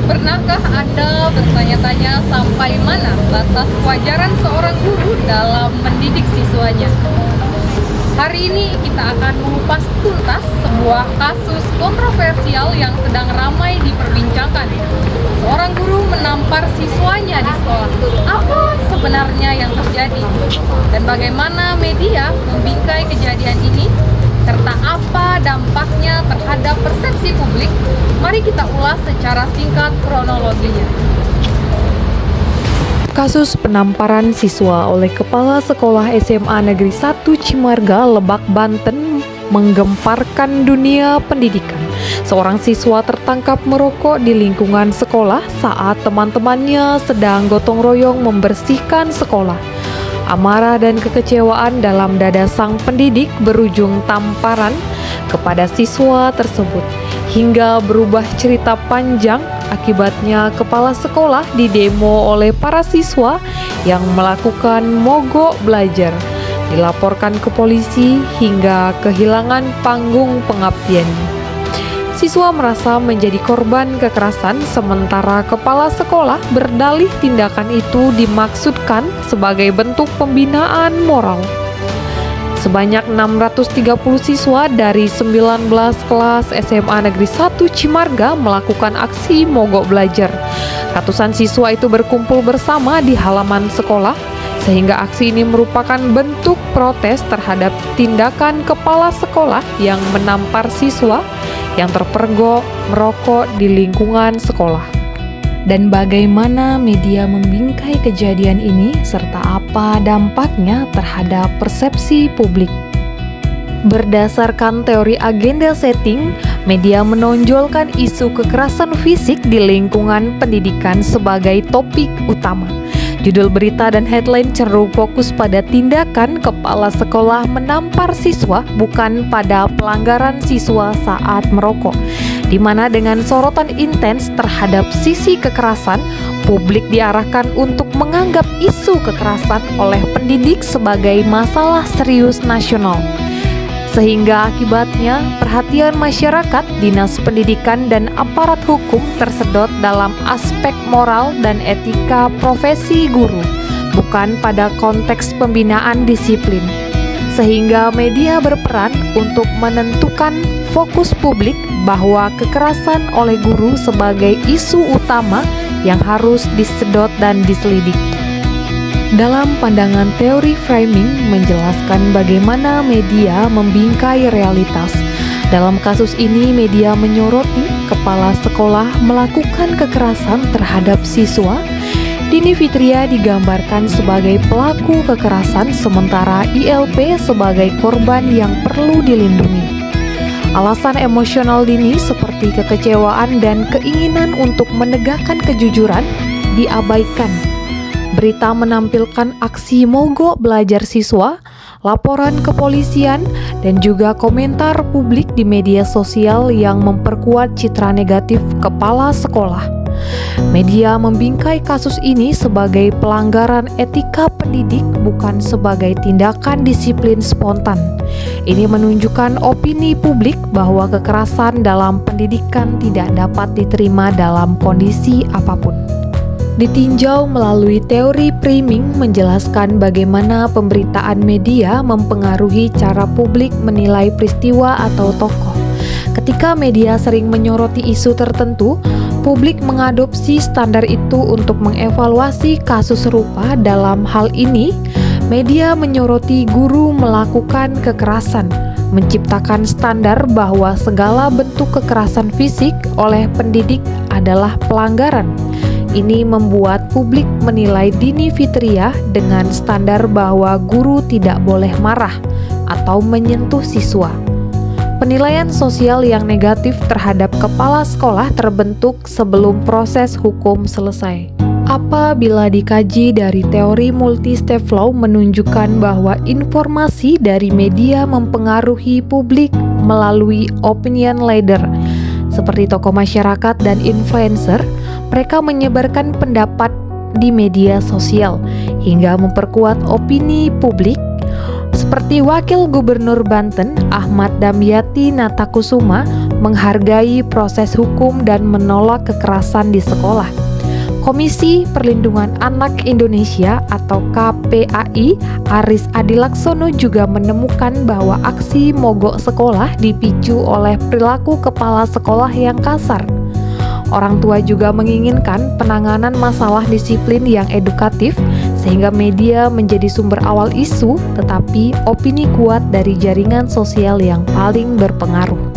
Pernahkah Anda bertanya-tanya sampai mana batas kewajaran seorang guru dalam mendidik siswanya? Hari ini kita akan mengupas tuntas sebuah kasus kontroversial yang sedang ramai diperbincangkan. Seorang guru menampar siswanya di sekolah. Apa sebenarnya yang terjadi? Dan bagaimana media membingkai kejadian ini? Serta apa dampaknya terhadap persepsi publik? Mari kita ulas secara singkat kronologinya. Kasus penamparan siswa oleh Kepala Sekolah SMA Negeri 1 Cimarga, Lebak, Banten menggemparkan dunia pendidikan. Seorang siswa tertangkap merokok di lingkungan sekolah saat teman-temannya sedang gotong royong membersihkan sekolah. Amarah dan kekecewaan dalam dada sang pendidik berujung tamparan kepada siswa tersebut, hingga berubah cerita panjang. Akibatnya kepala sekolah didemo oleh para siswa yang melakukan mogok belajar, dilaporkan ke polisi hingga kehilangan panggung pengabdiannya. Siswa merasa menjadi korban kekerasan, sementara kepala sekolah berdalih tindakan itu dimaksudkan sebagai bentuk pembinaan moral. Sebanyak 630 siswa dari 19 kelas SMA Negeri 1 Cimarga melakukan aksi mogok belajar. Ratusan siswa itu berkumpul bersama di halaman sekolah, sehingga aksi ini merupakan bentuk protes terhadap tindakan kepala sekolah yang menampar siswa yang terpergok merokok di lingkungan sekolah. Dan bagaimana media membingkai kejadian ini serta apa dampaknya terhadap persepsi publik. Berdasarkan teori agenda setting, media menonjolkan isu kekerasan fisik di lingkungan pendidikan sebagai topik utama. Judul berita dan headline cenderung fokus pada tindakan kepala sekolah menampar siswa, bukan pada pelanggaran siswa saat merokok, di mana dengan sorotan intens terhadap sisi kekerasan, publik diarahkan untuk menganggap isu kekerasan oleh pendidik sebagai masalah serius nasional. Sehingga akibatnya perhatian masyarakat, dinas pendidikan, dan aparat hukum tersedot dalam aspek moral dan etika profesi guru, bukan pada konteks pembinaan disiplin. Sehingga media berperan untuk menentukan fokus publik bahwa kekerasan oleh guru sebagai isu utama yang harus disedot dan diselidiki. Dalam pandangan teori framing menjelaskan bagaimana media membingkai realitas. Dalam kasus ini, media menyoroti kepala sekolah melakukan kekerasan terhadap siswa. Dini Fitria digambarkan sebagai pelaku kekerasan, sementara ILP sebagai korban yang perlu dilindungi. Alasan emosional Dini seperti kekecewaan dan keinginan untuk menegakkan kejujuran diabaikan. Berita menampilkan aksi mogok belajar siswa, laporan kepolisian, dan juga komentar publik di media sosial yang memperkuat citra negatif kepala sekolah. Media membingkai kasus ini sebagai pelanggaran etika pendidik, bukan sebagai tindakan disiplin spontan. Ini menunjukkan opini publik bahwa kekerasan dalam pendidikan tidak dapat diterima dalam kondisi apapun. Ditinjau melalui teori framing menjelaskan bagaimana pemberitaan media mempengaruhi cara publik menilai peristiwa atau tokoh. Ketika media sering menyoroti isu tertentu, publik mengadopsi standar itu untuk mengevaluasi kasus serupa. Dalam hal ini, media menyoroti guru melakukan kekerasan, menciptakan standar bahwa segala bentuk kekerasan fisik oleh pendidik adalah pelanggaran. Ini membuat publik menilai Dini Fitria dengan standar bahwa guru tidak boleh marah atau menyentuh siswa. Penilaian sosial yang negatif terhadap kepala sekolah terbentuk sebelum proses hukum selesai. Apabila dikaji dari teori multi-step flow menunjukkan bahwa informasi dari media mempengaruhi publik melalui opinion leader, seperti tokoh masyarakat dan influencer. Mereka menyebarkan pendapat di media sosial hingga memperkuat opini publik. Seperti Wakil Gubernur Banten, Ahmad Damyati Natakusuma, menghargai proses hukum dan menolak kekerasan di sekolah. Komisi Perlindungan Anak Indonesia atau KPAI, Aris Adilaksono juga menemukan bahwa aksi mogok sekolah dipicu oleh perilaku kepala sekolah yang kasar. Orang tua juga menginginkan penanganan masalah disiplin yang edukatif, sehingga media menjadi sumber awal isu, tetapi opini kuat dari jaringan sosial yang paling berpengaruh.